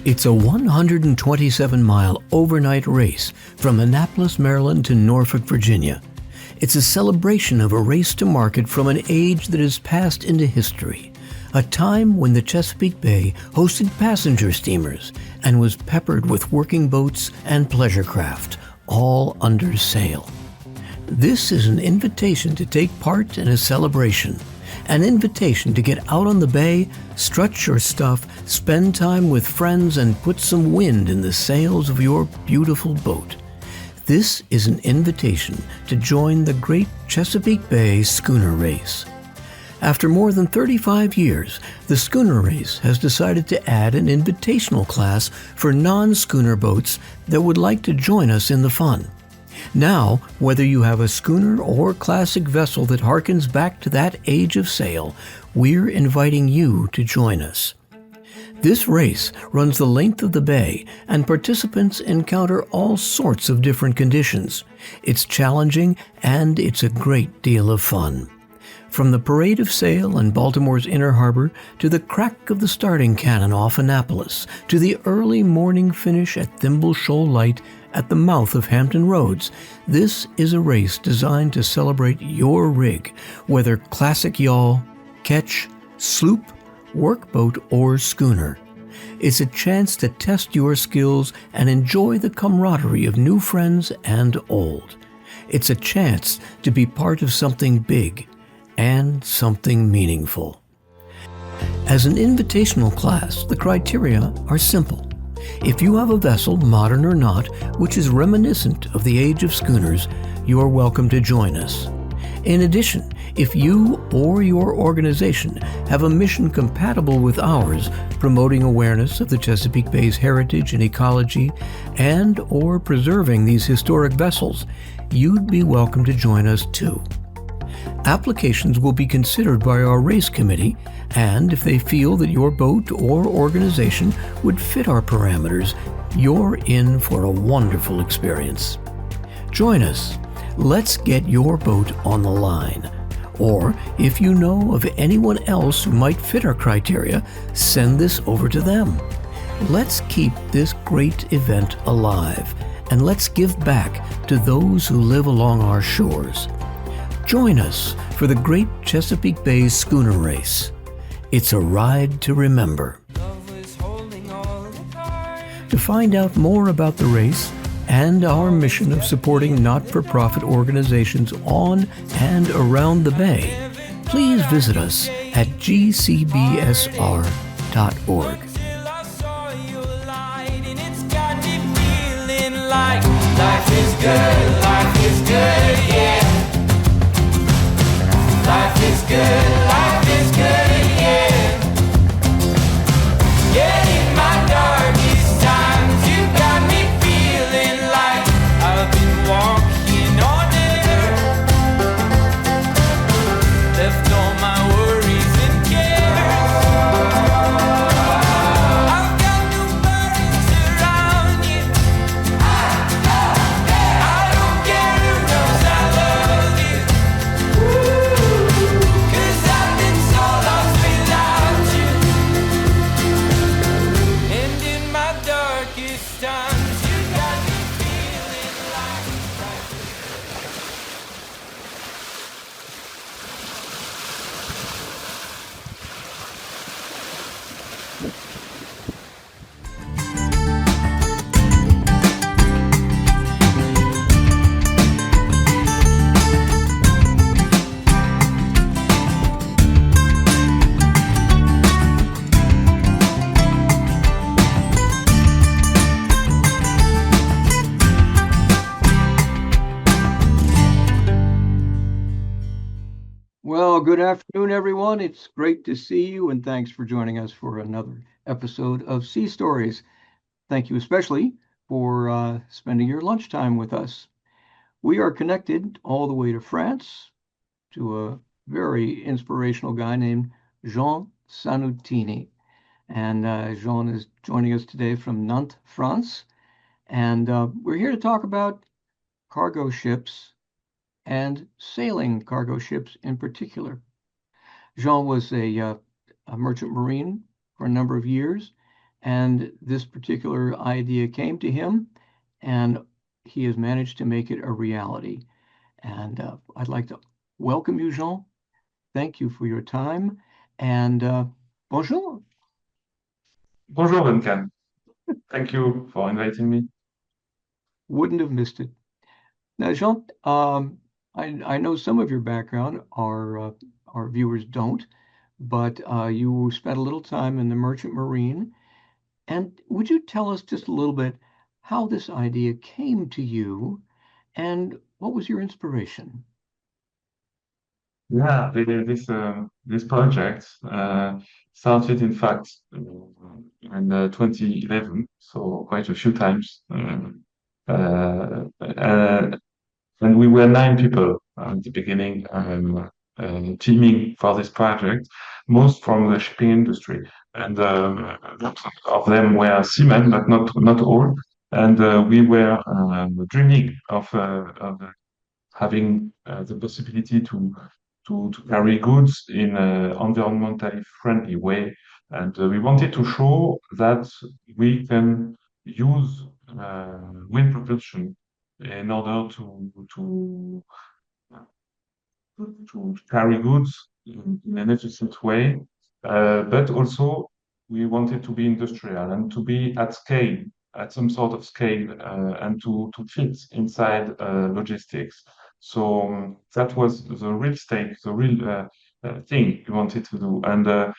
It's a 127-mile overnight race from Annapolis, Maryland to Norfolk, Virginia. It's a celebration of a race to market from an age that has passed into history, a time when the Chesapeake Bay hosted passenger steamers and was peppered with working boats and pleasure craft, all under sail. This is an invitation to take part in a celebration, an invitation to get out on the bay, strut your stuff, spend time with friends, and put some wind in the sails of your beautiful boat. This is an invitation to join the Great Chesapeake Bay Schooner Race. After more than 35 years, the Schooner Race has decided to add an invitational class for non-schooner boats that would like to join us in the fun. Now, whether you have a schooner or classic vessel that harkens back to that age of sail, we're inviting you to join us. This race runs the length of the bay, and participants encounter all sorts of different conditions. It's challenging, and it's a great deal of fun. From the parade of sail in Baltimore's Inner Harbor, to the crack of the starting cannon off Annapolis, to the early morning finish at Thimble Shoal Light at the mouth of Hampton Roads, this is a race designed to celebrate your rig, whether classic yawl, ketch, sloop, workboat, or schooner. It's a chance to test your skills and enjoy the camaraderie of new friends and old. It's a chance to be part of something big and something meaningful. As an invitational class, the criteria are simple. If you have a vessel, modern or not, which is reminiscent of the age of schooners, you are welcome to join us. In addition, if you or your organization have a mission compatible with ours, promoting awareness of the Chesapeake Bay's heritage and ecology, and or preserving these historic vessels, you'd be welcome to join us too. Applications will be considered by our race committee, and if they feel that your boat or organization would fit our parameters, you're in for a wonderful experience. Join us. Let's get your boat on the line. Or if you know of anyone else who might fit our criteria, send this over to them. Let's keep this great event alive, and let's give back to those who live along our shores. Join us for the Great Chesapeake Bay Schooner Race. It's a ride to remember. To find out more about the race and our mission of supporting not-for-profit organizations on and around the Bay, please visit us at gcbsr.org. Life is good, yeah. Life is good, yeah. Yeah, in my darkest times, you got me feeling like I've been walking on air. Left all my worries and cares. I've got no burdens around you. I don't care who knows I love you. 'Cause I've been so lost without you. And in my darkest times, you got me feeling like Well, good afternoon, everyone. It's great to see you, and thanks for joining us for another episode of Sea Stories. Thank you especially for spending your lunchtime with us. We are connected all the way to France to a very inspirational guy named Jean Zanuttini. And Jean is joining us today from Nantes, France. And we're here to talk about cargo ships and sailing cargo ships in particular. Jean was a merchant marine for a number of years, and this particular idea came to him, and he has managed to make it a reality. And I'd like to welcome you, Jean. Thank you for your time, and bonjour. Bonjour, Duncan. Thank you for inviting me. Wouldn't have missed it. Now, Jean, I know some of your background, our viewers don't, but you spent a little time in the Merchant Marine. And would you tell us just a little bit how this idea came to you and what was your inspiration? Yeah, this project started, in fact, in 2011, so quite a few times. Uh, and we were 9 people at the beginning, teaming for this project, most from the shipping industry, and lots of them were seamen, but not all. And we were dreaming of having the possibility to carry goods in an environmentally friendly way. And we wanted to show that we can use wind propulsion in order to carry goods in an efficient way. But also, we wanted to be industrial and to be at scale, at some sort of scale, and to fit inside logistics. So that was the real stake, the real thing we wanted to do. And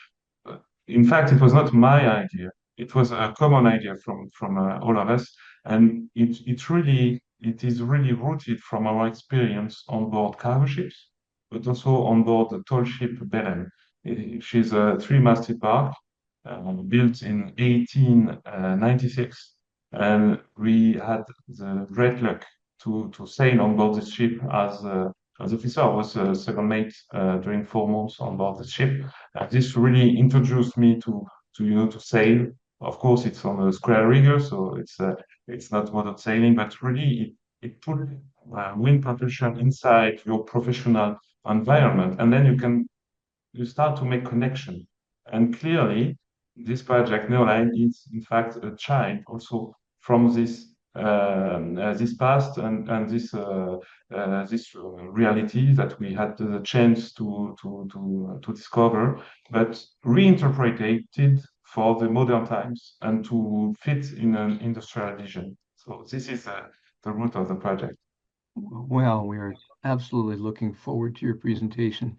in fact, it was not my idea. It was a common idea from all of us, and it is really rooted from our experience on board cargo ships, but also on board the tall ship Belen. She's a three-masted bark built in 1896, and we had the great luck to sail on board this ship as officer. I was a second mate during 4 months on board the ship. This really introduced me to sail. Of course, it's on a square rigger, so it's not motor sailing, but really it put wind propulsion inside your professional environment, and then you start to make connection. And clearly, this project Neoline is in fact a child also from this past and this reality that we had the chance to discover, but reinterpreted for the modern times and to fit in an industrial vision. So this is the root of the project. Well, we're absolutely looking forward to your presentation.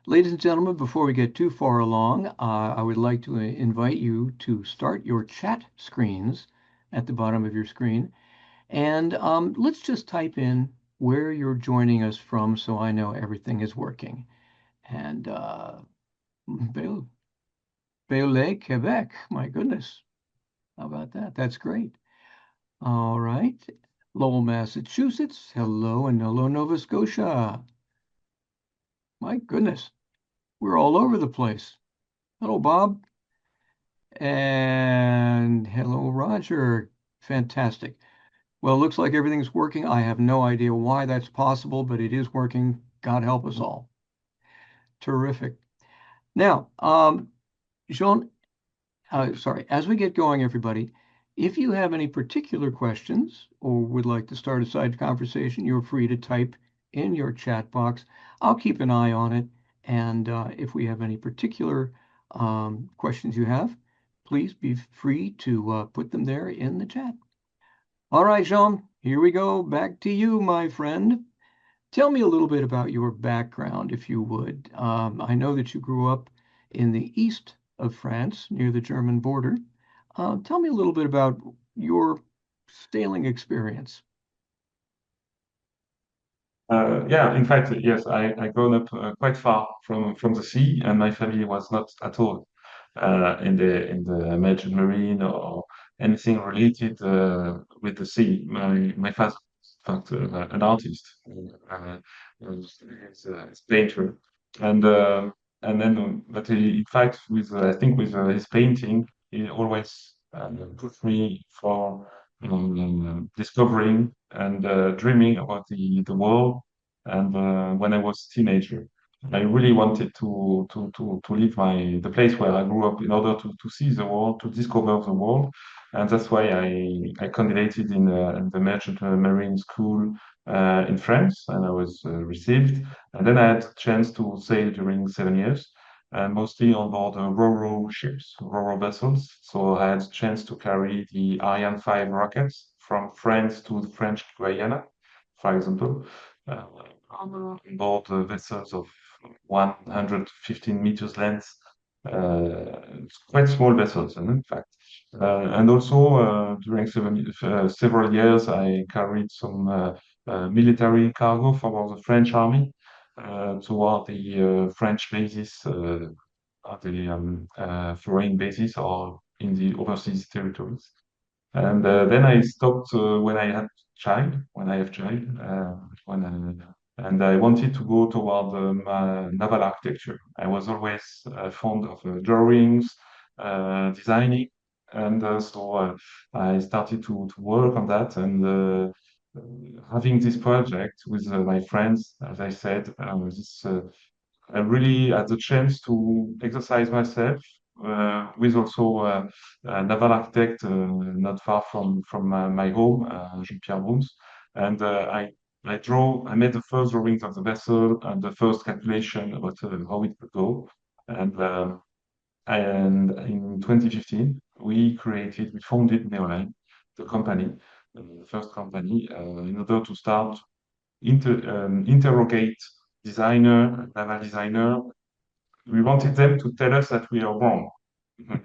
Ladies and gentlemen, before we get too far along, I would like to invite you to start your chat screens at the bottom of your screen. And let's just type in where you're joining us from so I know everything is working. And Bayolet, Quebec, my goodness. How about that? That's great. All right. Lowell, Massachusetts. Hello, and hello, Nova Scotia. My goodness. We're all over the place. Hello, Bob. And hello, Roger. Fantastic. Well, it looks like everything's working. I have no idea why that's possible, but it is working. God help us all. Terrific. Now, Jean, sorry, as we get going, everybody, if you have any particular questions or would like to start a side conversation, you're free to type in your chat box. I'll keep an eye on it. And if we have any particular questions you have, please be free to put them there in the chat. All right, Jean, here we go. Back to you, my friend. Tell me a little bit about your background, if you would. I know that you grew up in the east of France, near the German border. Tell me a little bit about your sailing experience. Yeah, in fact, yes, I grown up quite far from the sea, and my family was not at all in the merchant marine or anything related with the sea. My father, in fact, an artist, he's a painter, and but in fact, with I think with his painting, he always pushed me for discovering and dreaming about the world, and when I was teenager. I really wanted to leave the place where I grew up in order to see the world, to discover the world, and that's why I candidated in the Merchant Marine School in France, and I was received. And then I had a chance to sail during 7 years, and mostly on board ro-ro ships, ro-ro vessels. So I had a chance to carry the Ariane 5 rockets from France to the French Guiana, for example, uh, on board vessels of 115 meters length, quite small vessels, in fact. And also, during several years, I carried some military cargo for the French army toward the French bases, the foreign bases, or in the overseas territories. And then I stopped when I had child, when I have child, when and I wanted to go toward naval architecture. I was always fond of drawings, designing, and so I started to work on that. And having this project with my friends, as I said, I really had the chance to exercise myself with also a naval architect not far from my home, Jean-Pierre Bruns, and I made the first drawings of the vessel and the first calculation about how it would go, and in 2015 we founded Neoline, the company, the first company, in order to start interrogate naval designer. We wanted them to tell us that we are wrong,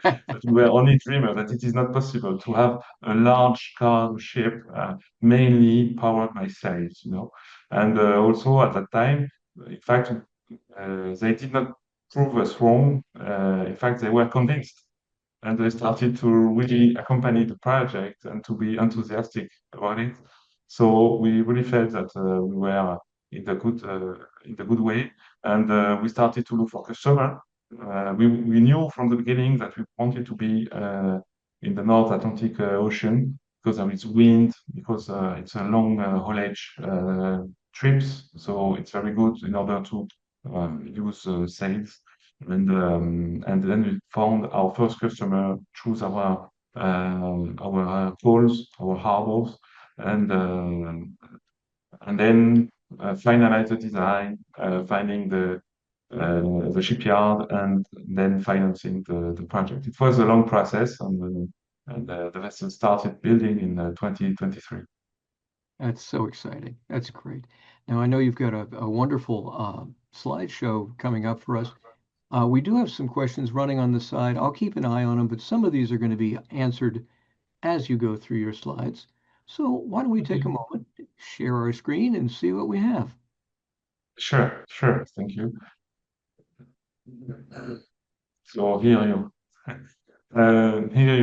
that we were only dreamers, that it is not possible to have a large cargo ship mainly powered by sails, And also at that time, in fact, they did not prove us wrong. In fact, they were convinced, and they started to really accompany the project and to be enthusiastic about it. So we really felt that we were in the good way, and we started to look for customer. We knew from the beginning that we wanted to be in the North Atlantic Ocean because there is wind, because it's a long haulage trips, so it's very good in order to use sails. And then we found our first customer through our calls, our harbors, and then finalize the design, finding the shipyard, and then financing the project. It was a long process, and the vessel started building in 2023. That's so exciting. That's great. Now, I know you've got a wonderful slideshow coming up for us. We do have some questions running on the side. I'll keep an eye on them, but some of these are going to be answered as you go through your slides. So why don't we take a moment, share our screen, and see what we have? Sure, sure. Thank you. So here you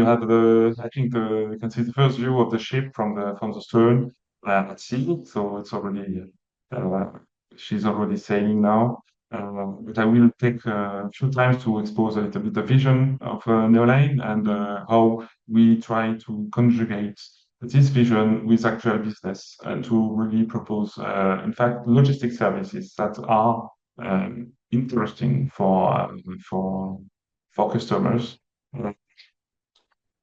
have I think you can see the first view of the ship from the stern at sea. So it's already, uh, she's already sailing now. But I will take a few times to expose a little bit the vision of Neoline and how we try to conjugate this vision with actual business and to really propose, in fact, logistic services that are interesting for customers. Uh,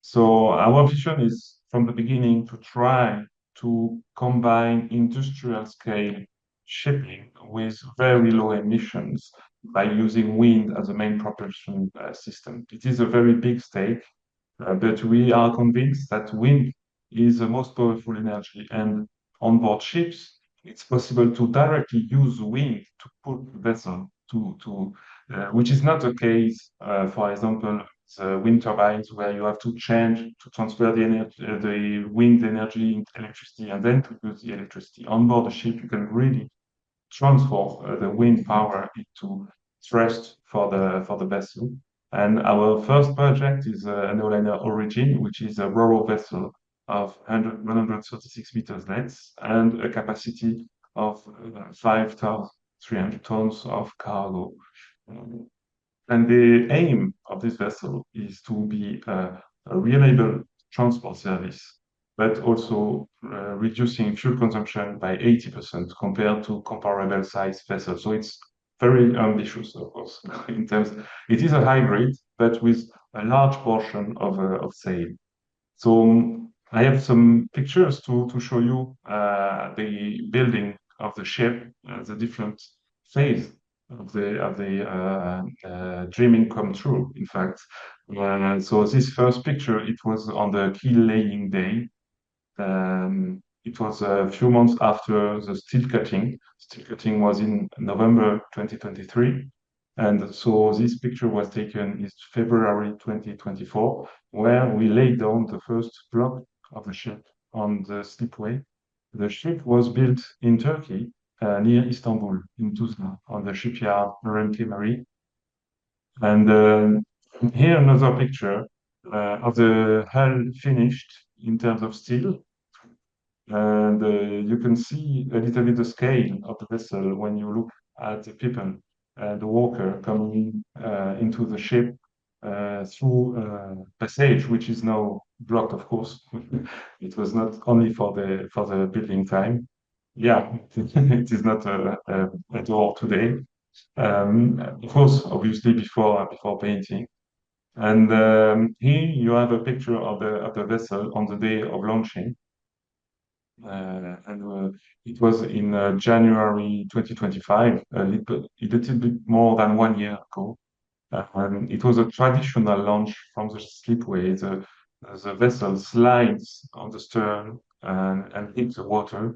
So our vision is from the beginning to try to combine industrial scale shipping with very low emissions by using wind as a main propulsion system. It is a very big stake, but we are convinced that wind is the most powerful energy, and on board ships, it's possible to directly use wind to pull the vessel which is not the case, for example, the wind turbines where you have to change to transfer the wind energy into electricity and then to use the electricity. On board the ship, you can really transfer the wind power into thrust for the vessel. And our first project is a Neoliner Origin, which is a ro-ro vessel of 136 meters length and a capacity of 5,300 tons of cargo. And the aim of this vessel is to be a reliable transport service, but also reducing fuel consumption by 80% compared to comparable size vessels. So it's very ambitious, of course, in terms. It is a hybrid, but with a large portion of sail. So I have some pictures to show you the building of the ship, the different phase of the dreaming come true. In fact, so this first picture, it was on the keel laying day. It was a few months after the steel cutting. Steel cutting was in November 2023. And so this picture was taken in February 2024, where we laid down the first block of the ship on the slipway. The ship was built in Turkey, near Istanbul, in Tuzla, on the shipyard Remke Marine. And here another picture of the hull finished in terms of steel. And you can see a little bit the scale of the vessel when you look at the people, the worker coming into the ship through a passage, which is now blocked, of course. It was not only for the building time. Yeah, it is not a door today. Of course, obviously before painting. And here you have a picture of the vessel on the day of launching. And it was in January 2025, a little bit more than 1 year ago. It was a traditional launch from the slipway. The vessel slides on the stern and hits the water.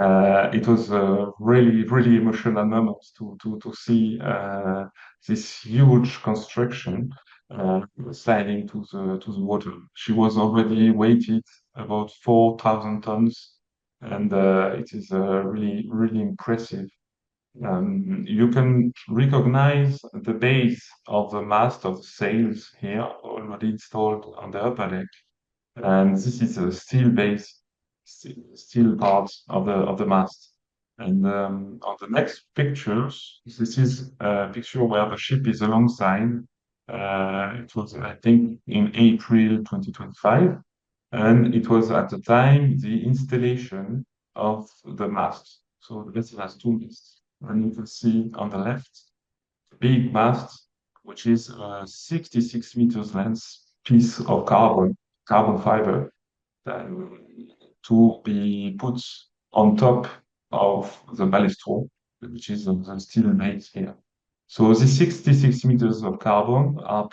It was a really, really emotional moment to see this huge construction sliding to the water. She was already weighted about 4,000 tons, and it is really, really impressive. You can recognize the base of the mast of the sails here already installed on the upper deck, and this is a steel base, steel part of the mast. And on the next pictures, this is a picture where the ship is alongside. It was, I think, in April 2025, and it was at the time the installation of the mast. So the vessel has two masts, and you can see on the left the big mast, which is a 66 meters length piece of carbon fiber to be put on top of the ballistro, which is the steel base here. So the 66 meters of carbon are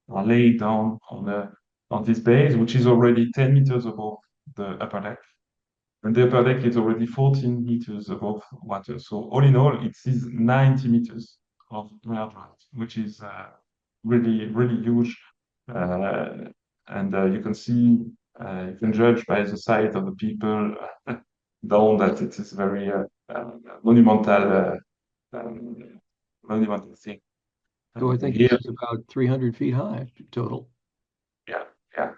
laid down on this base, which is already 10 meters above the upper deck. And the upper deck is already 14 meters above water. So all in all, it is 90 meters of air draft, which is really, really huge. And you can see, you can judge by the size of the people down that it is very monumental, um, monumental thing. So I think Here, this is about 300 feet high total. yeah, yeah.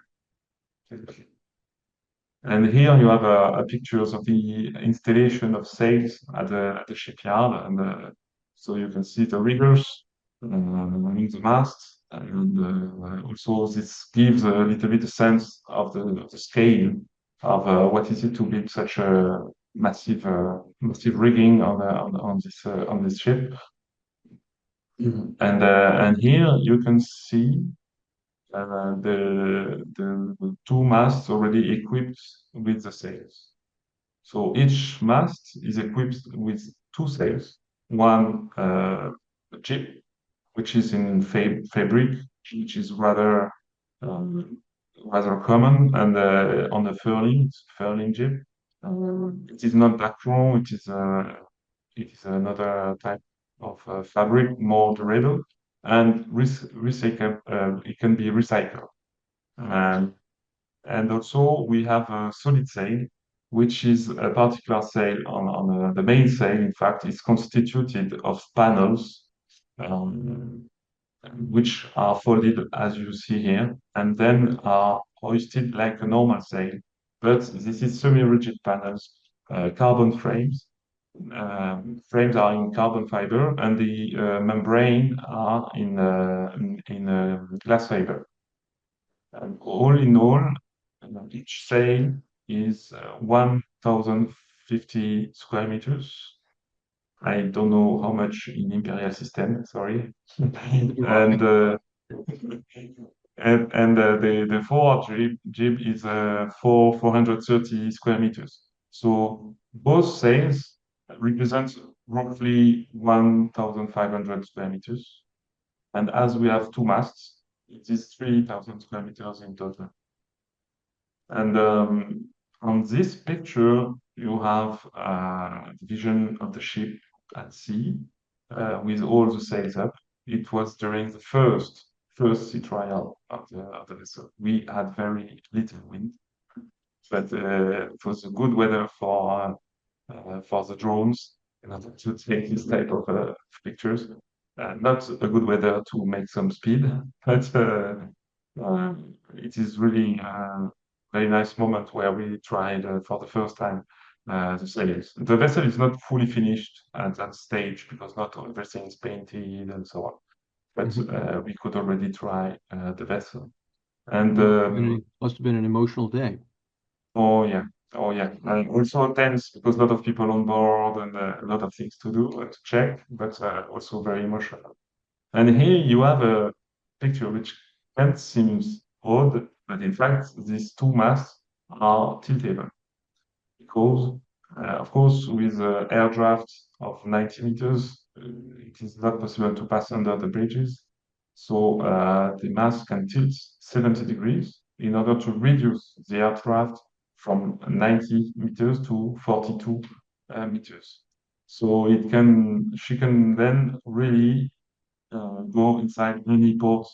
And here you have pictures of the installation of sails at the shipyard, and so you can see the riggers in the mast, and also this gives a little bit a sense of the scale of what is it to build such a massive rigging on this ship. And here you can see the two masts already equipped with the sails. So each mast is equipped with two sails. One jib, which is in fabric, which is rather common, and on the furling jib. It is not Dacron, it is another type of fabric, more durable, and recycle. It can be recycled. And also we have a solid sail, which is a particular sail on the main sail. In fact, is constituted of panels, um, which are folded as you see here, and then are hoisted like a normal sail. But this is semi-rigid panels, carbon frames. Frames are in carbon fiber, and the membrane are in glass fiber. And all in all, each sail is 1,050 square meters. I don't know how much in imperial system, sorry. You are And the forward jib is 430 square meters. So both sails represent roughly 1,500 square meters. And as we have two masts, it is 3,000 square meters in total. And on this picture, you have the vision of the ship at sea with all the sails up. It was during the first sea trial of the vessel. We had very little wind, but it was a good weather for the drones in order to take this type of pictures. Not a good weather to make some speed, but it is really a very nice moment where we tried for the first time the sails. The vessel is not fully finished at that stage because not everything is painted and so on. But Mhm. we could already try the vessel. And Must have been an emotional day. oh yeah, oh yeah. And also tense because a lot of people on board and a lot of things to do to check, but also very emotional. And here you have a picture which can seem odd, but in fact these two masts are tiltable because, of course, with air draft of 90 meters, it is not possible to pass under the bridges. So the mast can tilt 70 degrees in order to reduce the air draft from 90 meters to 42 meters. So she can then really go inside any port,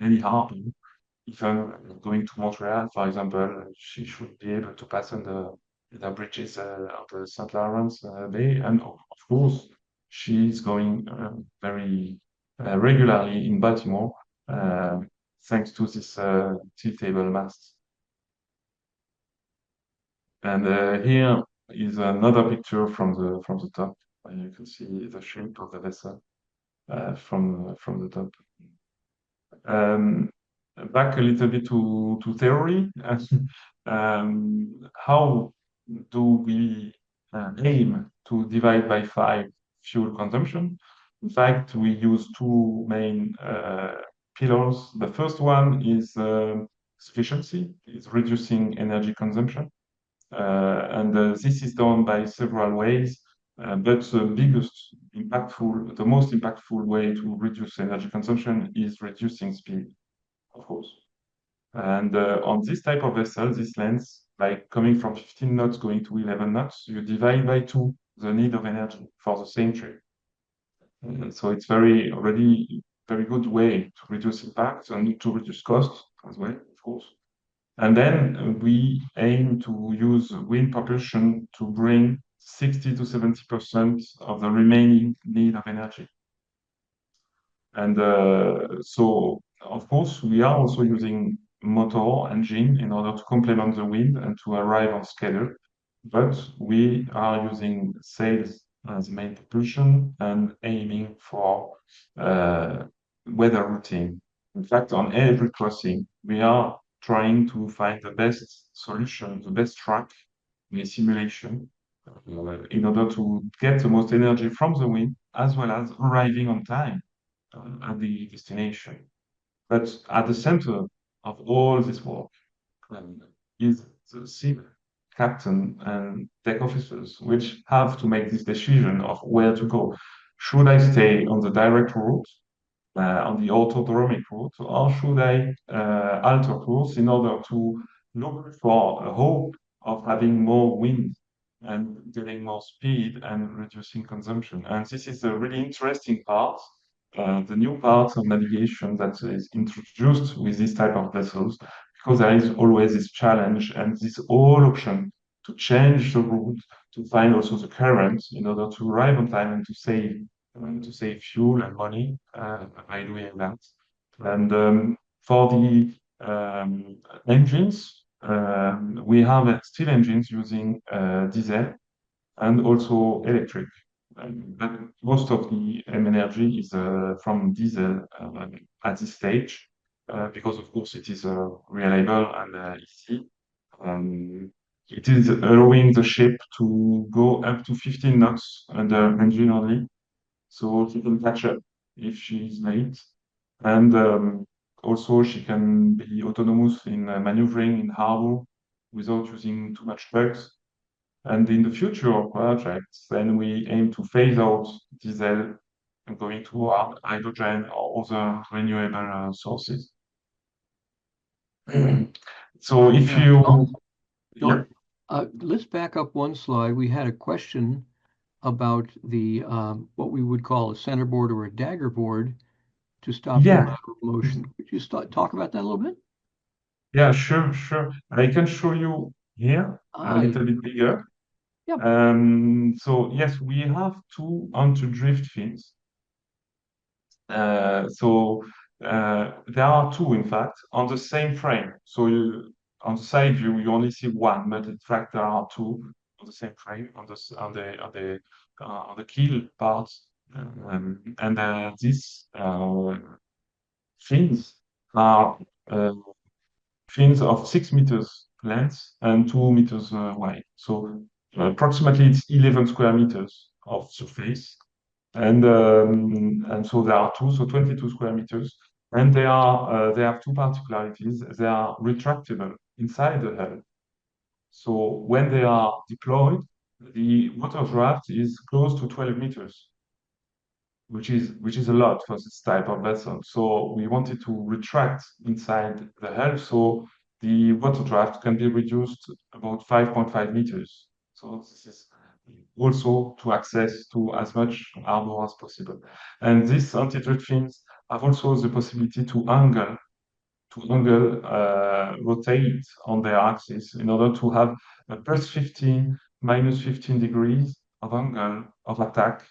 any harbor. If I'm going to Montreal, for example, she should be able to pass on the bridges of the St. Lawrence Bay. And of course, she's going very regularly in Baltimore, uh, thanks to this tilt-table mast. And here is another picture from the top. And you can see the shape of the vessel from the top. Um, Back a little bit to theory. How do we aim to divide by 5 fuel consumption? In fact, we use two main pillars. The first one is efficiency, is reducing energy consumption. And this is done by several ways. But the most impactful way to reduce energy consumption is reducing speed, of course. And on this type of vessel, this length, like coming from 15 knots going to 11 knots, you divide by 2 the need of energy for the same trip. So it's already very good way to reduce impact and to reduce cost as well, of course. And then we aim to use wind propulsion to bring 60 to 70% of the remaining need of energy. And so, of course, we are also using motor engine in order to complement the wind and to arrive on schedule. But we are using sails as the main propulsion and aiming for uh, weather routing. In fact, on every crossing, we are trying to find the best solution, the best track in a simulation in order to get the most energy from the wind as well as arriving on time at the destination. But at the center of all this work um, is the ship captain and deck officers, which have to make this decision of where to go. Should I stay on the direct route, on the autodromic route, or should I alter course in order to look for a hope of having more wind and getting more speed and reducing consumption? And this is a really interesting part, the new part of navigation that is introduced with this type of vessels, because there is always this challenge and this whole option to change the route, to find also the current in order to arrive on time and to save fuel and money by doing that. And for the engines, we have still engines using diesel and also electric. But most of the energy is from diesel at this stage because, of course, it is reliable and easy. Um, It is allowing the ship to go up to 15 knots under engine only, so she can catch up if she is late. And also, she can be autonomous in maneuvering in harbor without using too much bugs. And in the future of projects, then we aim to phase out diesel and going toward hydrogen or other renewable sources. So if Yeah. you, yeah, Don't, let's back up one slide. We had a question about the what we would call a centerboard or a dagger board to stop the yeah, lateral motion. Could you talk about that a little bit? yeah, sure, sure. I can show you here a Ah, little bit bigger. yep. So yes, we have two anti-drift fins. There are two, in fact, on the same frame. So on the side view, you only see one, but in fact there are two on the same frame on the keel part. And these fins are uh, fins of 6 meters length and 2 meters wide. So approximately it's 11 square meters of surface. And so there are two, so 22 square meters. And they have two particularities. They are retractable inside the hull. So when they are deployed, the water draft is close to 12 meters, which is a lot for this type of vessel. So we wanted to retract inside the hull, so the water draft can be reduced about 5.5 meters. So this is also to access to as much harbor as possible. And these anti-drift fins have also the possibility to rotate on their axis in order to have a plus 15, minus 15 degrees of angle of attack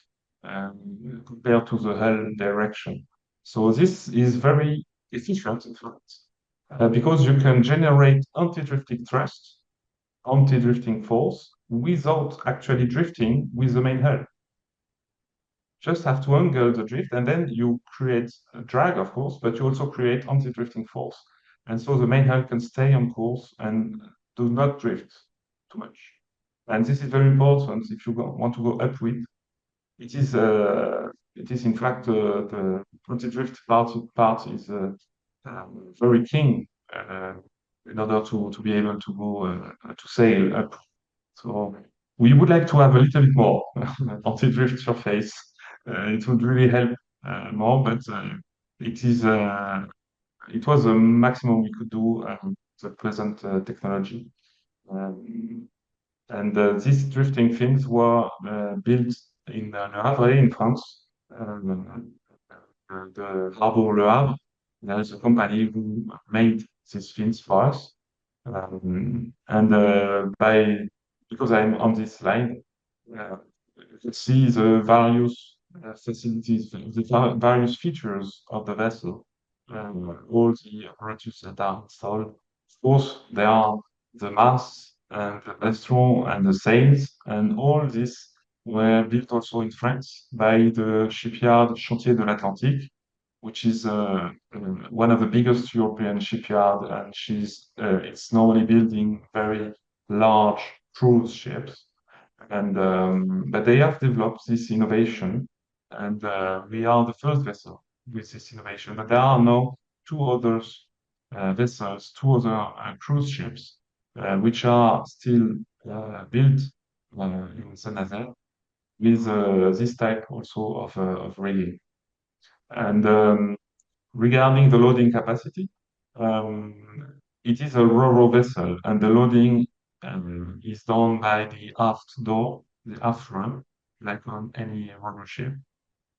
compared to the hull direction. So this is very efficient, in fact, because you can generate anti-drifting thrust, anti-drifting force, without actually drifting with the main hull. Just have to angle the drift, and then you create a drag, of course, but you also create anti-drifting force. And so the main hull can stay on course and do not drift too much. And this is very important if you want to go upwind. It is in fact the anti-drift part is very keen in order to be able to go to sail up. So we would like to have a little bit more anti-drift surface. It would really help more, but it is it was the maximum we could do the present technology. Um, and these drifting fins were built in Le Havre in France, the harbor Le Havre. There is a company who made these fins for us. And because I'm on this slide, you can see the various facilities, the various features of the vessel, all the apparatus that are installed. Of course, there are the masts and the restaurant and the sails, and all this were built also in France by the shipyard Chantier de l'Atlantique, which is one of the biggest European shipyard, and it's normally building very large cruise ships. And but they have developed this innovation, and we are the first vessel with this innovation. But there are now two others vessels, two other cruise ships, which are still built in Saint-Nazaire with this type also of rigging. And regarding the loading capacity, it is a ro-ro vessel, and the loading is done by the aft door, the aft ramp, like on any ro-ro ship.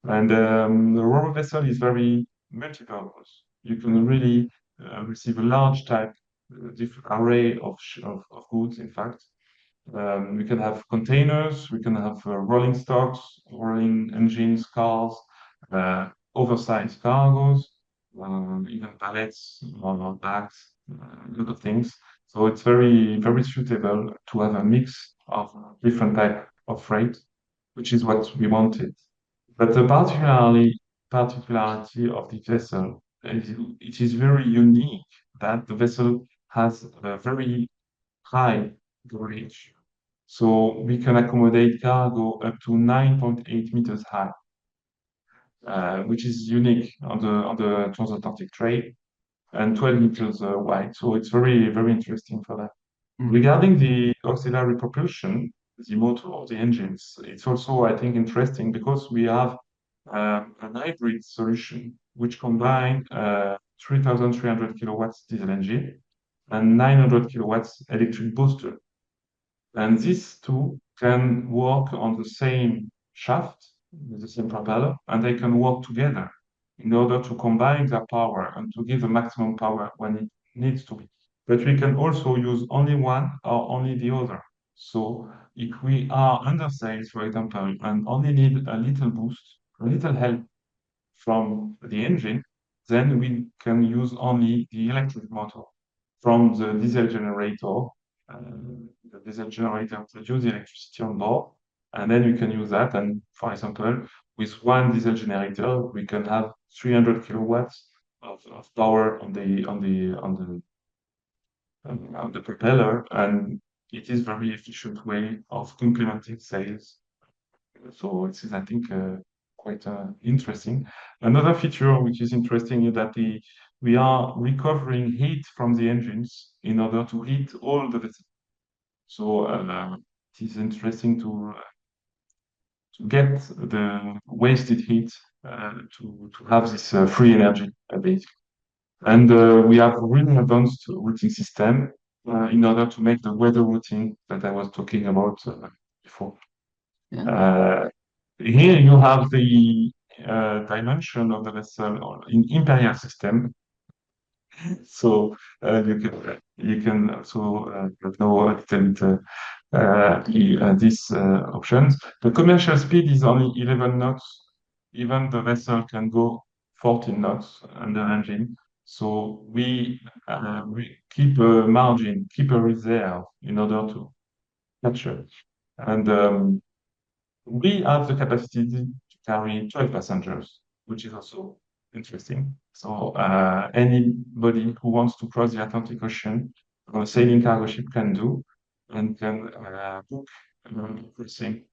And the ro-ro vessel is very multi-purpose. You can really receive a large type, different array of goods, in fact. We can have containers, we can have rolling stocks, rolling engines, cars, oversized cargos, even pallets or bags, a lot of things. So it's very, very suitable to have a mix of different type of freight, which is what we wanted. But the particularity of the vessel, it is very unique that the vessel has a very high reach. So we can accommodate cargo up to 9.8 meters high, which is unique on the transatlantic trade, and 12 meters wide. So it's very, very interesting for that. Regarding the auxiliary propulsion, the motor of the engines, it's also, I think, interesting because we have an hybrid solution which combine 3,300 kilowatts diesel engine and 900 kilowatts electric booster. And these two can work on the same shaft, with the same propeller, and they can work together in order to combine their power and to give the maximum power when it needs to be. But we can also use only one or only the other. So if we are under sails, for example, and only need a little boost, a little help from the engine, then we can use only the electric motor from the diesel generator. The diesel generator produces electricity on board, and then we can use that. And for example, with one diesel generator, we can have 300 kilowatts of power on the propeller, and it is very efficient way of complementing sails. So it is, I think, quite interesting. Another feature which is interesting is that we are recovering heat from the engines in order to heat all the vessels. So it is interesting to get the wasted heat to have this free energy, basically. And we have really advanced routing system in order to make the weather routing that I was talking about before. Yeah. Here you have the dimension of the vessel in imperial system. So you can also know a little bit these options. The commercial speed is only 11 knots. Even the vessel can go 14 knots under engine. So we keep a margin, keep a reserve in order to capture. And we have the capacity to carry 12 passengers, which is also interesting. So anybody who wants to cross the Atlantic Ocean on a sailing cargo ship can do, and can book crossing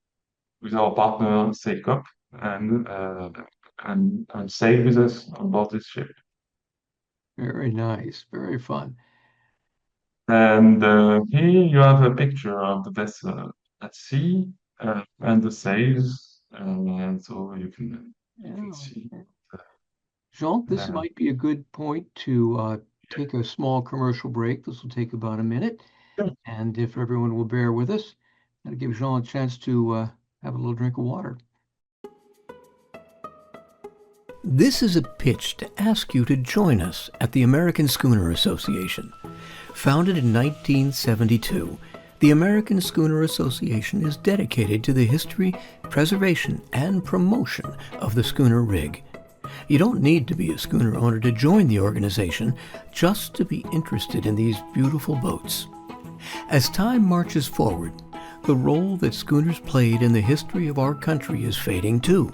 with our partner SailCop and sail with us on board this ship. Very nice. Very fun. And here you have a picture of the vessel at sea and the sails, and so you can see. Jean, this might be a good point to take a small commercial break. This will take about a minute. Sure. And if everyone will bear with us, that'll give Jean a chance to have a little drink of water. This is a pitch to ask you to join us at the American Schooner Association. Founded in 1972, the American Schooner Association is dedicated to the history, preservation, and promotion of the schooner rig. You don't need to be a schooner owner to join the organization, just to be interested in these beautiful boats. As time marches forward, the role that schooners played in the history of our country is fading too.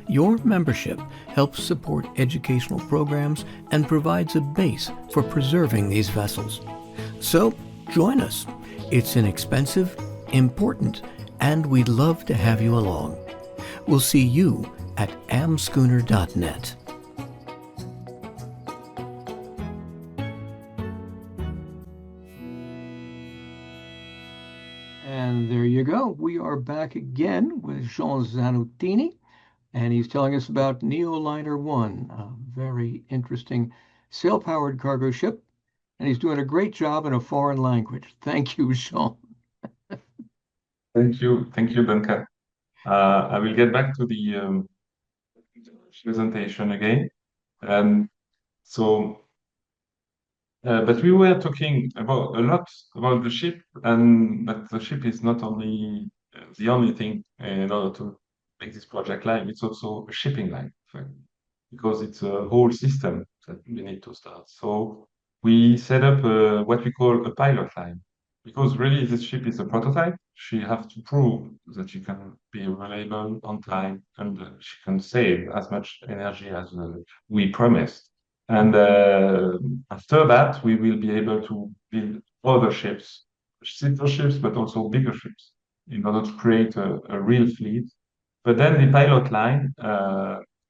Your membership helps support educational programs and provides a base for preserving these vessels. So, join us. It's inexpensive, important, and we'd love to have you along. We'll see you at amschooner.net. And there you go. We are back again with Jean Zanuttini, and he's telling us about Neoliner 1, a very interesting sail-powered cargo ship, and he's doing a great job in a foreign language. Thank you, Jean. Thank you, Duncan. I will get back to the presentation again. But we were talking about a lot about the ship, but the ship is not only the only thing in order to make this project live. It's also a shipping line, in fact, because it's a whole system that we need to start. So we set up what we call a pilot line, because really this ship is a prototype. She has to prove that she can be reliable on time, and she can save as much energy as we promised. And after that, we will be able to build other ships sister ships, but also bigger ships in order to create a real fleet. But then the pilot line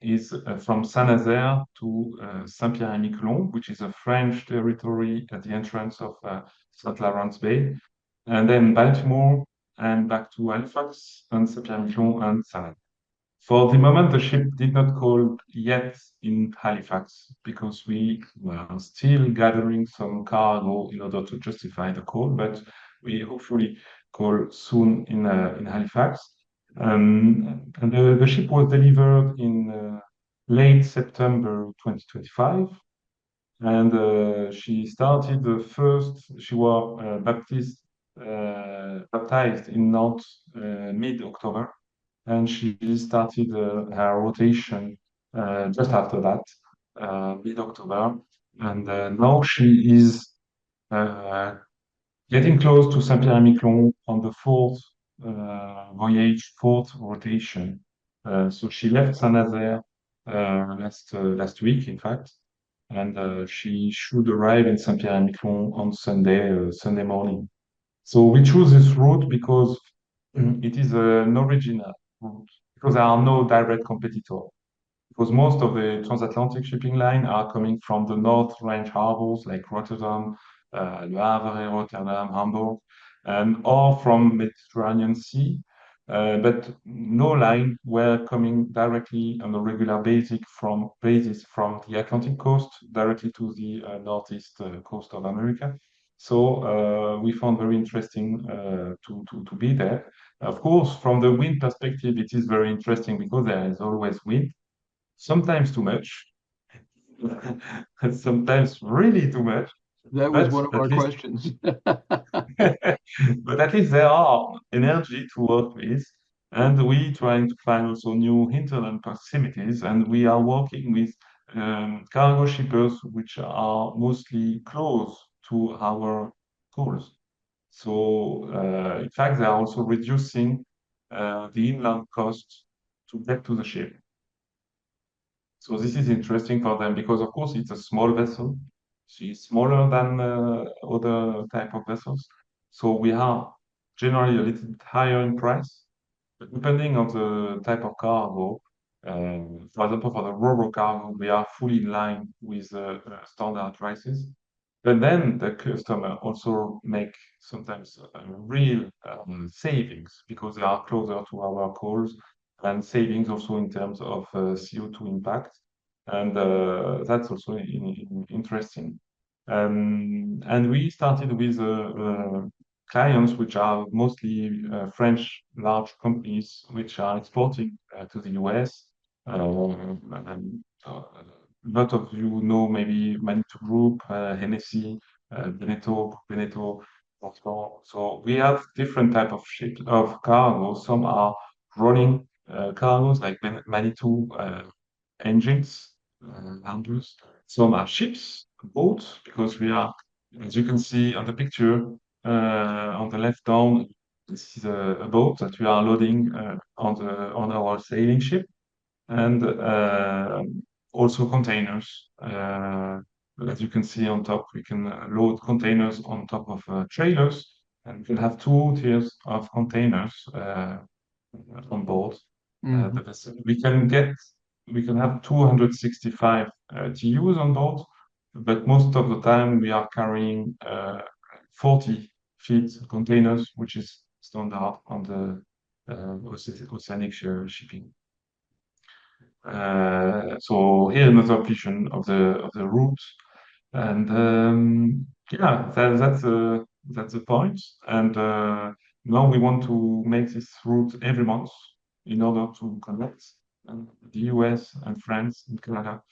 is from Saint-Nazaire to Saint-Pierre-et-Miquelon, which is a French territory at the entrance of St. Lawrence Bay, and then Baltimore and back to Halifax and Saint-Pierre-et-Miquelon and Saint. For the moment, the ship did not call yet in Halifax because we were still gathering some cargo in order to justify the call, but we hopefully call soon in Halifax. And the ship was delivered in late September 2025, and she started the first. She was baptized in Nantes mid-October, and she started her rotation just after that, mid-October. And now she is uh, getting close to Saint-Pierre-et-Miquelon on the fourth voyage, fourth rotation. So she left Saint-Nazaire last week, in fact, and she should arrive in Saint-Pierre-et-Miquelon on Sunday morning. So we choose this route because it is an original route, because there are no direct competitors. Because most of the transatlantic shipping line are coming from the North Range harbors like Rotterdam, Le Havre, Rotterdam, Hamburg, and or from Mediterranean Sea. But no line were coming directly on a regular basis from the Atlantic coast directly to the northeast coast of America. So we found very interesting to be there. Of course, from the wind perspective, it is very interesting because there is always wind, sometimes too much, and sometimes really too much. That was But one of at our least, questions. but at least there are energy to work with, and we trying to find also new hinterland proximities, and we are working with cargo shippers which are mostly close to our coast. So, in fact, they are also reducing the inland cost to get to the ship. So this is interesting for them because, of course, it's a small vessel. She's smaller than other type of vessels. So we are generally a little bit higher in price, but depending on the type of cargo, for example, for the ro cargo, we are fully in line with standard prices. But then the customer also make sometimes real savings because they are closer to our calls, and savings also in terms of CO2 impact. And that's also interesting. And we started with clients which are mostly French large companies which are exporting to the US. And a lot of you know maybe Manitou Group, Hennessy, Beneteau. So we have different type of ships of cargo. Some are rolling cargos like Manitou engines, handlers. Some are ships, boats, because we are, as you can see on the picture on the left down, this is a boat that we are loading on our sailing ship, and also containers. As you can see on top, we can load containers on top of trailers, and we can have two tiers of containers on board the Mhm. vessel. We can have 265 TUs on board, but most of the time we are carrying 40 feet containers, which is standard on the oceanic shipping. So here another vision of the route, and yeah, that's the point. And now we want to make this route every month in order to connect the US and France and Canada.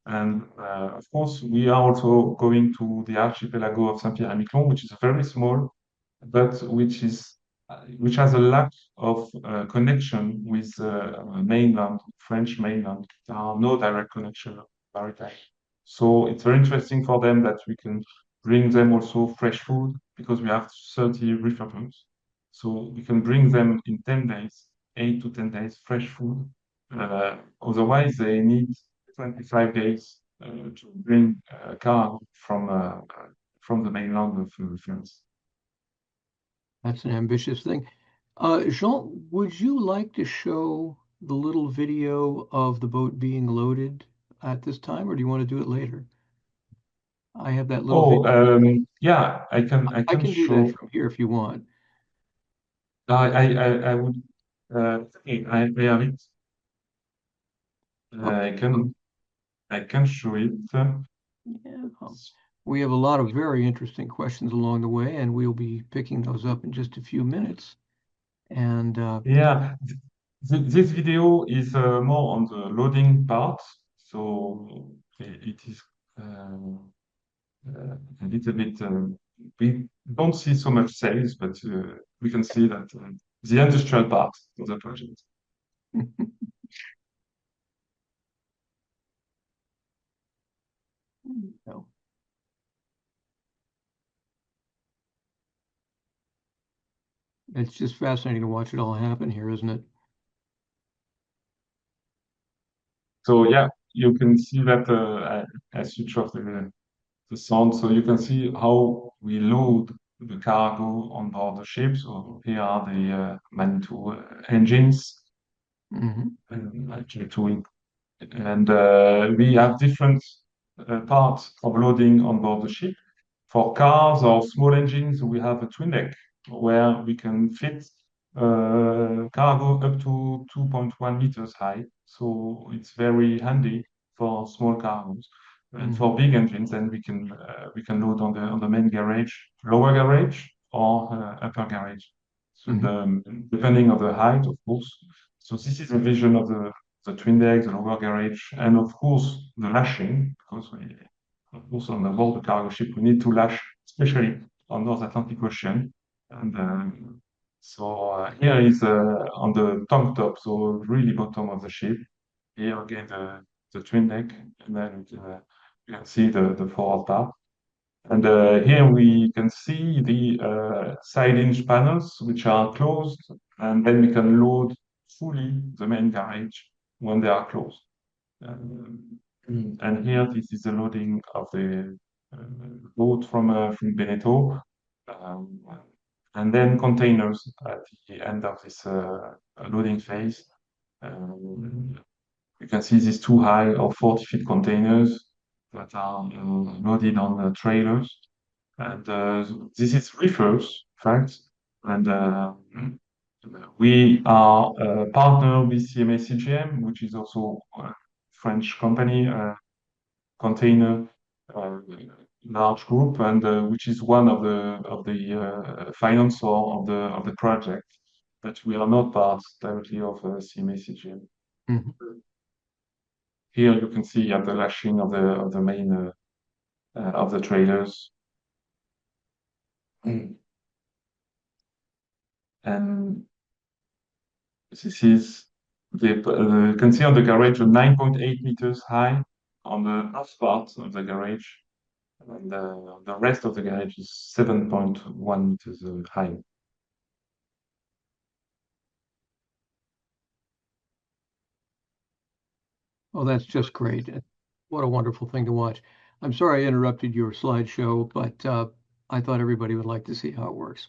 And of course, we are also going to the archipelago of Saint-Pierre-et-Miquelon, which is very small, but which has a lack of connection with mainland, French mainland. There are no direct connection maritime. So it's very interesting for them that we can bring them also fresh food because we have 30 refurbs. So we can bring them in 10 days, 8 to 10 days, fresh food. Otherwise, they need 25 days to bring car from the mainland of France. That's an ambitious thing. Jean, would you like to show the little video of the boat being loaded at this time, or do you want to do it later? I have that little Oh, video. yeah, I I can can do that show. from here if you want. I would. I have it. Okay. I can show it. Yeah. We have a lot of very interesting questions along the way, and we'll be picking those up in just a few minutes. And Yeah, this video is more on the loading part, so it is a little bit. We don't see so much sales, but we can see that the industrial part of the project. no. It's just fascinating to watch it all happen here, isn't it? So yeah, you can see that I switch off the sound, so you can see how we load the cargo on board the ship. So here are the Manitou engines, Hmm. actually two. And we have different parts of loading on board the ship. For cars or small engines, we have a twin deck where we can fit cargo up to 2.1 meters high. So it's very handy for small cargos. And Hmm. for big engines, then we can load on the main garage, lower garage, or upper garage. So Hmm. depending on the height, of course. So this is a vision of the twin deck, the lower garage, and of course the lashing, because of course on the board the cargo ship we need to lash, especially on North Atlantic Ocean. And here is on the tongue top, so really bottom of the ship. Here again the twin deck, and then you can see the forward part. And here we can see the side hinge panels, which are closed, and then we can load fully the main garage when they are closed. Um, and here, this is the loading of the uh, boat from Veneto, um, and then containers at the end of this loading phase. Um, you can see these two high or 40 feet containers that are loaded on trailers. And this is reefers, in fact. And we are a partner with CMA CGM, which is also a French company, container large group, and which is one of the financier of the project. But we are not part directly of CMA CGM. Hmm. Here you can see at the lashing of the main of the trailers. And this is you can see on the garage a 9.8 meters high on the half part of the garage, and the rest of the garage is 7.1 meters high. Oh, that's just great. What a wonderful thing to watch. I'm sorry I interrupted your slideshow, but I thought everybody would like to see how it works.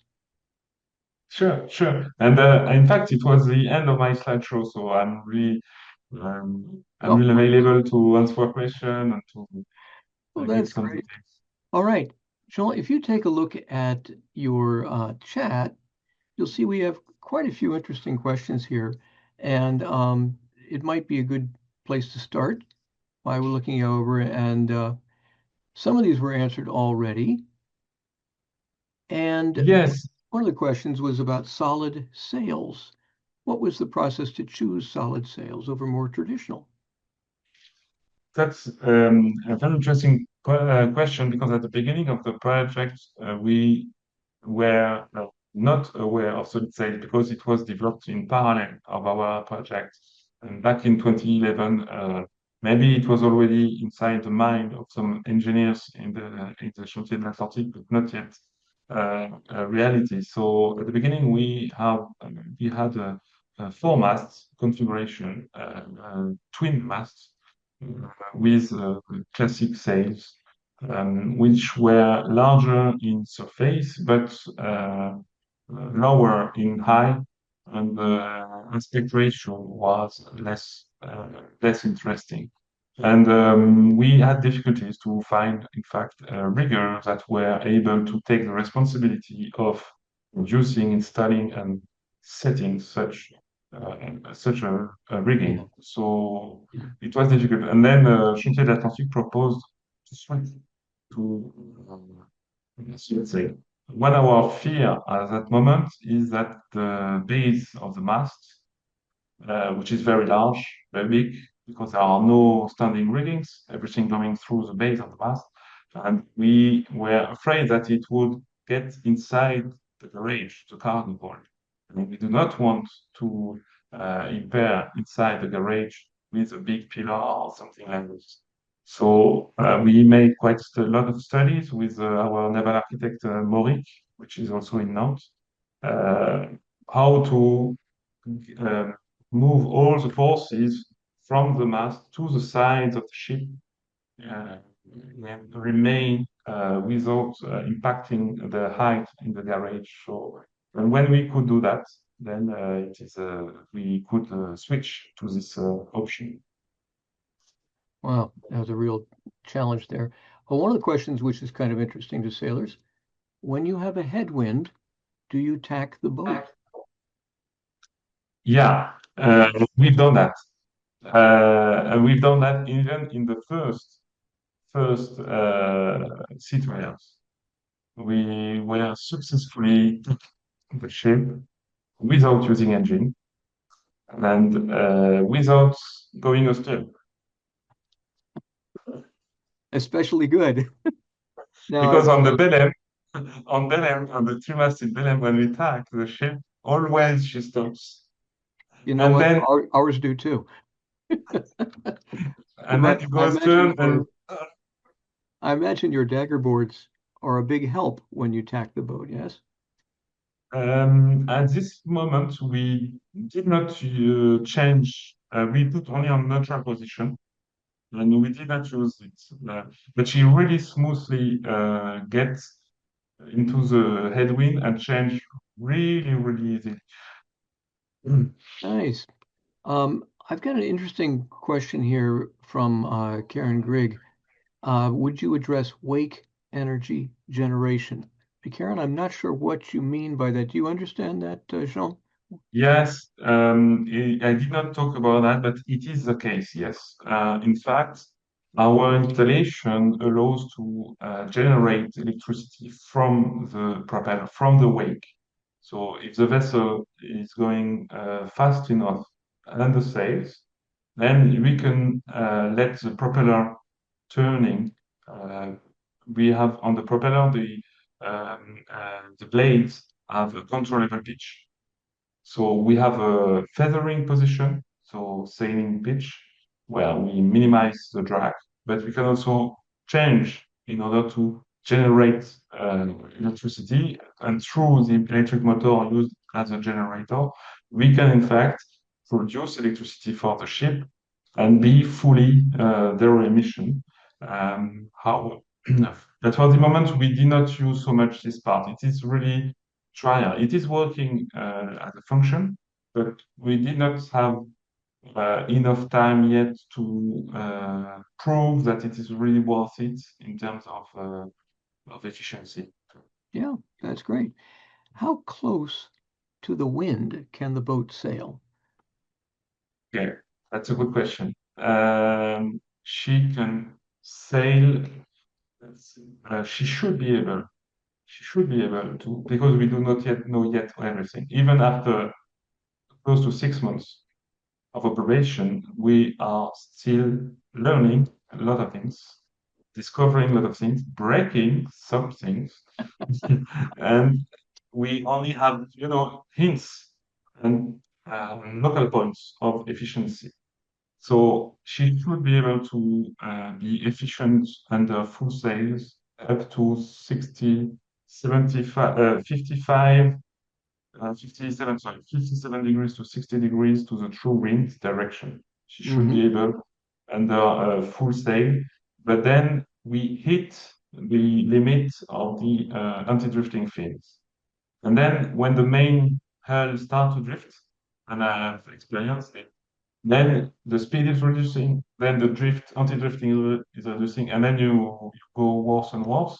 Sure, sure. And in fact, it was the end of my slideshow, so I'm Oh, really available to answer a question and to well, give that's some great. details. All right. Sean, if you take a look at your chat, you'll see we have quite a few interesting questions here. And it might be a good place to start while we're looking over. And some of these were answered already. And Yes, one of the questions was about solid sails. What was the process to choose solid sails over more traditional? that's a very interesting question because at the beginning of the project, we were not aware of solid sail because it was developed in parallel of our project. And back in 2011, maybe it was already inside the mind of some engineers in the Chantier de l'Atlantique, but not yet a reality. So at the beginning, we had a four masts configuration, twin masts with classic sails, which were larger in surface, but lower in height, and the aspect ratio was less interesting. And we had difficulties to find, in fact, riggers that were able to take the responsibility of producing, installing, and setting such a Yeah. rigging. So it was difficult. And then Chantier de l'Atlantique proposed to switch to, let's say, one of our fear at that moment is that the base of the mast, which is very large, very big, because there are no standing riggings, everything going through the base of the mast. And we were afraid that it would get inside the garage, the cargo hold. And we do not want to impair inside the garage with a big pillar or something like this. So we made quite a lot of studies with our naval architect Mauric, which is also in Nantes, uh, how to uh, move all the forces from the mast to the sides of the ship uh, and remain without impacting the height in the garage. So, and when we could do that, then we could switch to this option. Wow, that was a real challenge there. Well, one of the questions which is kind of interesting to sailors, when you have a headwind, do you tack the boat? Yeah, we've done that. And we've done that even in the first sea trials. We were successfully the ship without using engine and without going astray. Especially good. Now, Because on the Belém, on the three-masted Belém, when we tack the ship, always she stops. you know And what? then Ours do too. and then it goes turn and I imagine your dagger boards are a big help when you tack the boat, yes? at this moment we did not change. We put only on neutral position and we did not use it. But she really smoothly gets into the headwind and change really easily. Nice. I've got an interesting question here from Karen Grigg. Would you address wake energy generation? Karen, I'm not sure what you mean by that. Do you understand that, Jean? Yes, I did not talk about that, but it is the case, yes. In fact, our installation allows to generate electricity from the propeller, from the wake. So if the vessel is going fast enough and the sails, then we can let the propeller turning. Uh, we have on the propeller the blades have a controllable pitch. So we have a feathering position, so sailing pitch, where we minimize the drag, but we can also change in order to generate electricity. And through the electric motor used as a generator, we can in fact produce electricity for the ship and be fully zero emission. How? But for the moment, we did not use so much this part. It is really trial. It is working as a function, but we did not have enough time yet to prove that it is really worth it in terms of efficiency. Yeah, that's great. How close to the wind can the boat sail? Okay, that's a good question. She can sail. She should be able. She should be able to, because we do not yet know yet everything. Even after close to 6 months of operation, we are still learning a lot of things, discovering a lot of things, breaking some things, and we only have, hints and local points of efficiency. So she should be able to be efficient under full sails up to 60, 75, 55, 57 degrees to 60 degrees to the true wind direction. She should be Hmm. able under full sail, but then we hit the limit of the anti-drifting fins. And then when the main hull starts to drift, and I've experienced it, then the speed is reducing, then the anti-drifting is reducing, and then you go worse and worse.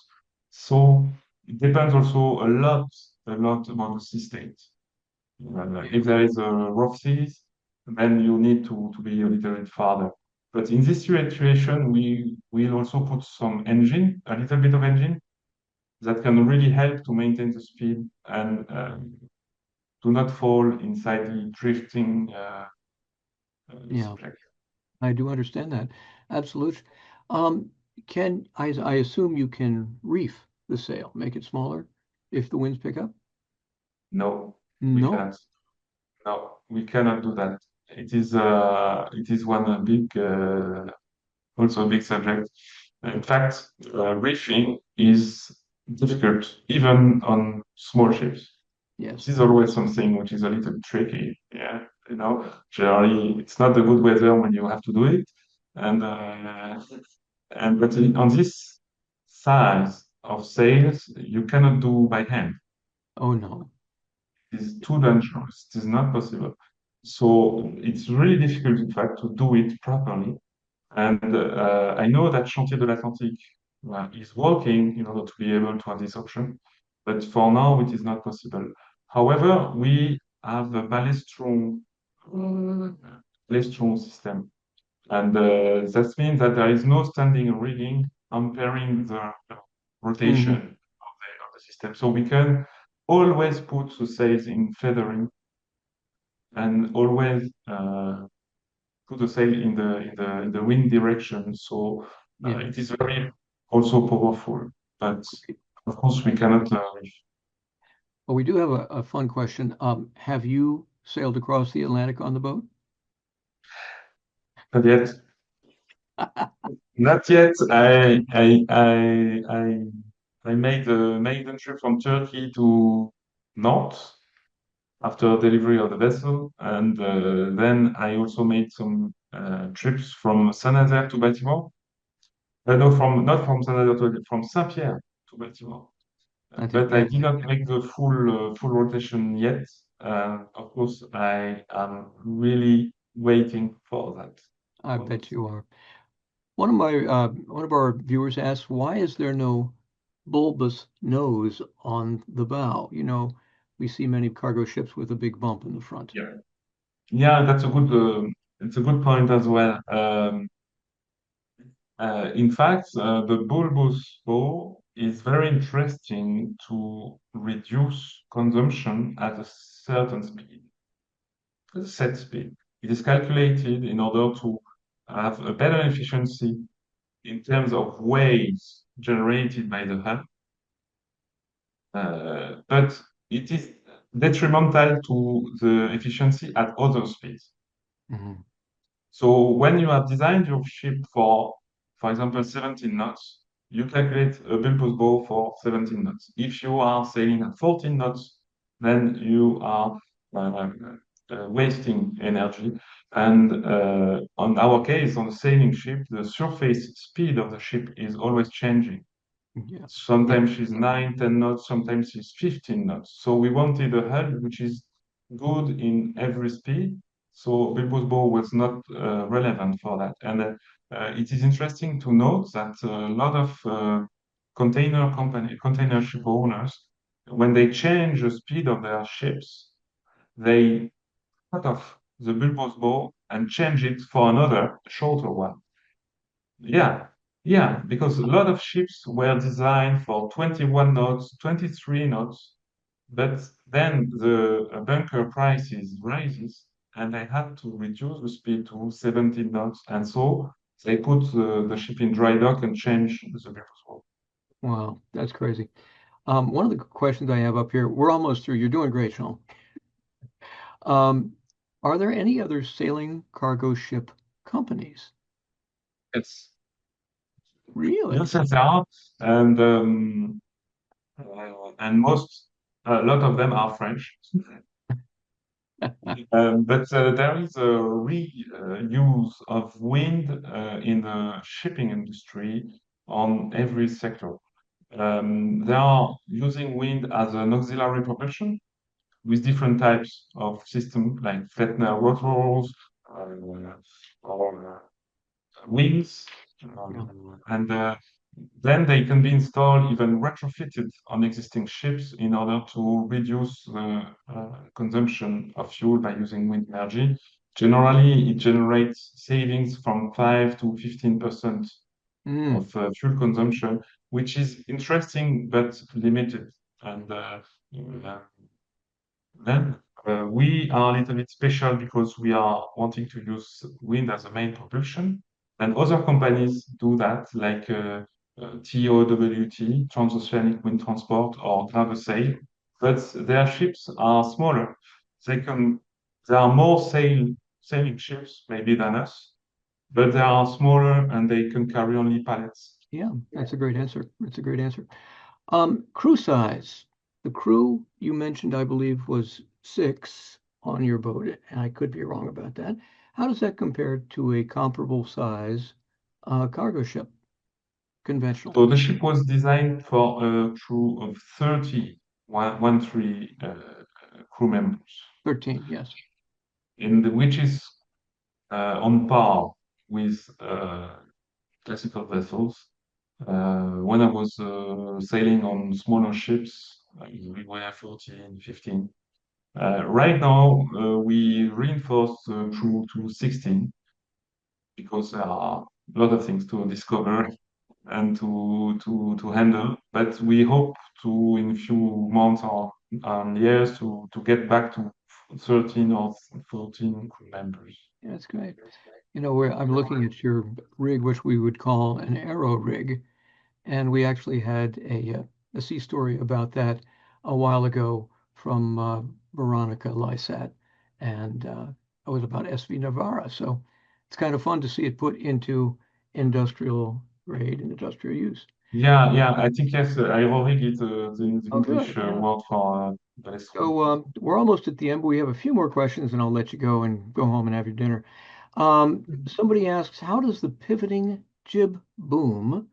So it depends also a lot about the sea state. If there is a rough seas, then you need to be a little bit farther. But in this situation, we will also put some engine, a little bit of engine, that can really help to maintain the speed and do not fall inside the drifting Yeah, subject. I do understand that. Absolutely. Um, I assume you can reef the sail, make it smaller if the winds pick up? No, we No. can't. No, we cannot do that. It is one big also a big subject. In fact, reefing is difficult even on small ships. This Yes. is always something which is a little tricky. Yeah, generally it's not the good weather when you have to do it, and on this size of sails you cannot do by hand. Oh no. It is too dangerous. It is not possible. So it's really difficult, in fact, to do it properly. And I know that Chantier de l'Atlantique is working in order to be able to have this option, but for now it is not possible. However, we have a ballet strong system, and that means that there is no standing rigging impairing the rotation Hmm. of the system. So we can always put the sails in feathering and always put the sail in the wind direction. So Yeah. it is very also powerful. But of course, we cannot. Well, we do have a fun question. Have you sailed across the Atlantic on the boat? Not yet. Not yet. I made a maiden trip from Turkey to Nantes after delivery of the vessel, and then I also made some trips from Saint-Nazaire to Baltimore. No, from not from Saint-Nazaire from Saint-Pierre to Baltimore. I think, But I yeah, did not make the full rotation yet. Of course, I am really waiting for that. I For that. bet you are. One of our viewers asked, why is there no bulbous nose on the bow? We see many cargo ships with a big bump in the front. Yeah, yeah, that's it's a good point as well. In fact, the bulbous bow is very interesting to reduce consumption at a certain speed, a set speed. It is calculated in order to have a better efficiency in terms of waves generated by the hull, but it is detrimental to the efficiency at other speeds. Mhm. So when you have designed your ship for example, 17 knots, you calculate a bulbous bow for 17 knots. If you are sailing at 14 knots, then you are uh, wasting energy. And on our case, on a sailing ship, the surface speed of the ship is always changing. Yeah. Yeah. Sometimes she's 9, 10 knots, sometimes she's 15 knots. So we wanted a hull which is good in every speed. So Bilbo's bow was not relevant for that. And it is interesting to note that a lot of container ship owners, when they change the speed of their ships, they cut off the Bilbo's bow and change it for another shorter one. Yeah, yeah, because a lot of ships were designed for 21 knots, 23 knots, but then the bunker prices rises and they had to reduce the speed to 17 knots, and so they put the ship in dry dock and change the purpose. Wow, that's crazy. One of the questions I have up here, we're almost through. You're doing great, Sean. Um, are there any other sailing cargo ship companies? Yes, Really? yes, there are, and most a lot of them are French. But there is a reuse of wind in the shipping industry on every sector. They are using wind as an auxiliary propulsion with different types of system like flattener rotors or wings, Yeah. and then they can be installed even retrofitted on existing ships in order to reduce the consumption of fuel by using wind energy. Generally, it generates savings from 5 to 15% Mm. of fuel consumption, which is interesting but limited. And uh, then we are a little bit special because we are wanting to use wind as a main propulsion. And other companies do that, like TOWT, Transoceanic Wind Transport, or Sail, but their ships are smaller. There are more sailing ships maybe than us, but they are smaller and they can carry only pallets. Yeah, that's a great answer. That's a great answer. Crew size. The crew you mentioned, I believe, was six on your boat, and I could be wrong about that. How does that compare to a comparable size cargo ship, conventional? So the ship was designed for a crew of 30, one three crew members, 13, yes. which is on par with classical vessels. When I was sailing on smaller ships, we were 14, 15. Right now, we reinforced the crew to 16 because there are a lot of things to discover and to handle. But we hope to, in a few months or years, to get back to 13 or 14 crew members. Yeah, that's great. You know, where I'm looking at your rig, which we would call an aero rig, and we actually had a sea story about that a while ago from Veronica Lysat, and it was about SV Navarra. So it's kind of fun to see it put into industrial grade and industrial use. Yeah, yeah, I think yes, aerobic is the Oh, English good. Yeah. word for vessel. So we're almost at the end, but we have a few more questions, and I'll let you go and go home and have your dinner. Somebody asks, how does the pivoting jib boom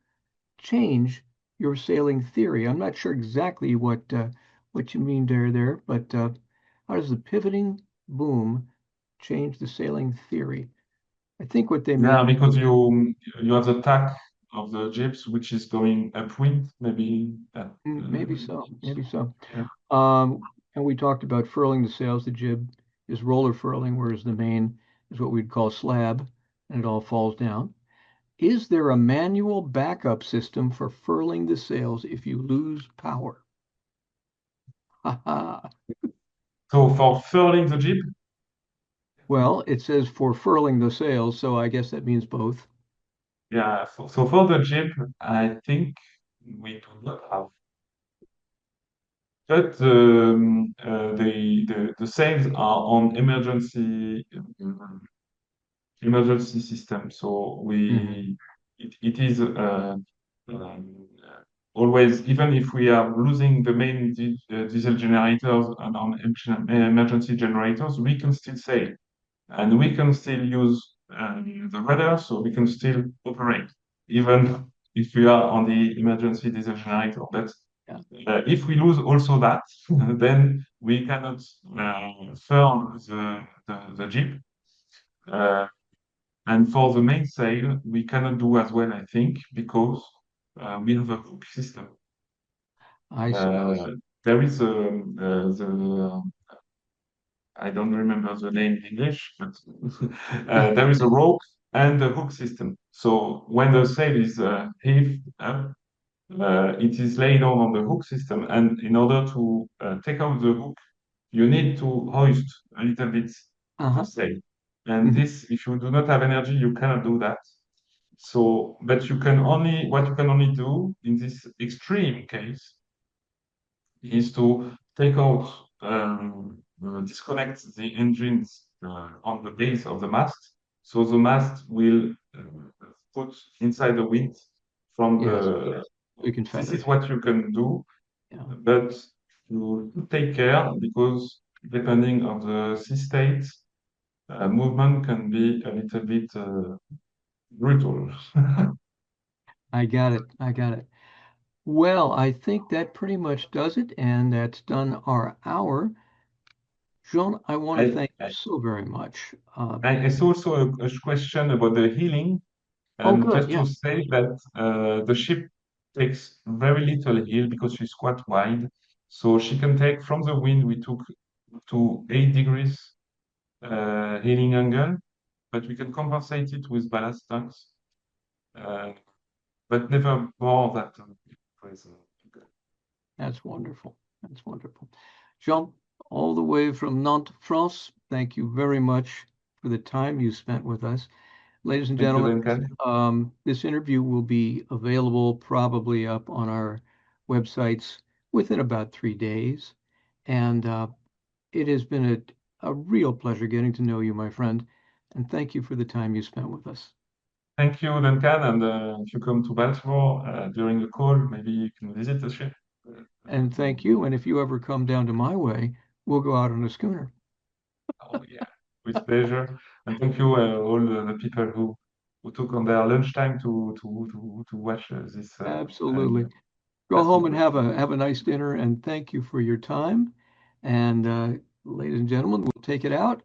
change your sailing theory? I'm not sure exactly what you mean there, but how does the pivoting boom change the sailing theory? I think what they Yeah, mean, because you have the tack of the jibs, which is going upwind, maybe. maybe so, maybe so. Yeah. And we talked about furling the sails. The jib is roller furling, whereas the main is what we'd call slab, and it all falls down. Is there a manual backup system for furling the sails if you lose power? Ha ha. So for furling the jib, Well, it says for furling the sails, so I guess that means both. yeah. So for the jib, I think we do not have. But the sails are on emergency system. So Mhm. it is always, even if we are losing the main diesel generators and on emergency generators, we can still sail and we can still use the rudder, so we can still operate even if we are on the emergency diesel generator. But Yeah, if we lose also that, then we cannot firm the jib. Uh, and for the mainsail, we cannot do as well, I think, because we have a hook system. I see. Uh, there is the I don't remember the name in English, but there is a rope and a hook system. So when the sail is heaved up, it is laid on the hook system, and in order to take out the hook, you need to hoist a little bit the Uh-huh. sail. And Mhm. this, if you do not have energy, you cannot do that. So, but what you can only do in this extreme case is to take out, disconnect the engines on the base of the mast. So the mast will put inside the wind from Yes, the. we can This feather. is what you can do, Yeah, but you take care because depending on the sea state, movement can be a little bit brutal. I got it. I got it. Well, I think that pretty much does it, and that's done our hour. Jean, I want to I, thank you I, so very much. I saw also a question about the healing, Oh, and good. just to Yeah, say that the ship takes very little heel because she's quite wide. So she can take from the wind, we took to 8 degrees healing angle, but we can compensate it with ballast tanks, uh, but never more than degrees. that's wonderful. That's wonderful. Jean, all the way from Nantes, France, thank you very much for the time you spent with us. Ladies and Thank you, gentlemen, Duncan. this interview will be available probably up on our websites within about 3 days. And it has been a real pleasure getting to know you, my friend. And thank you for the time you spent with us. Thank you, Duncan. And if you come to Baltimore during the call, maybe you can visit the ship. And thank you. And if you ever come down to my way, we'll go out on a schooner. Oh, yeah, with pleasure. And thank you, all the people who took on their lunchtime to watch this Absolutely. Go home and fascinating. have a nice dinner. And thank you for your time. And ladies and gentlemen, we'll take it out.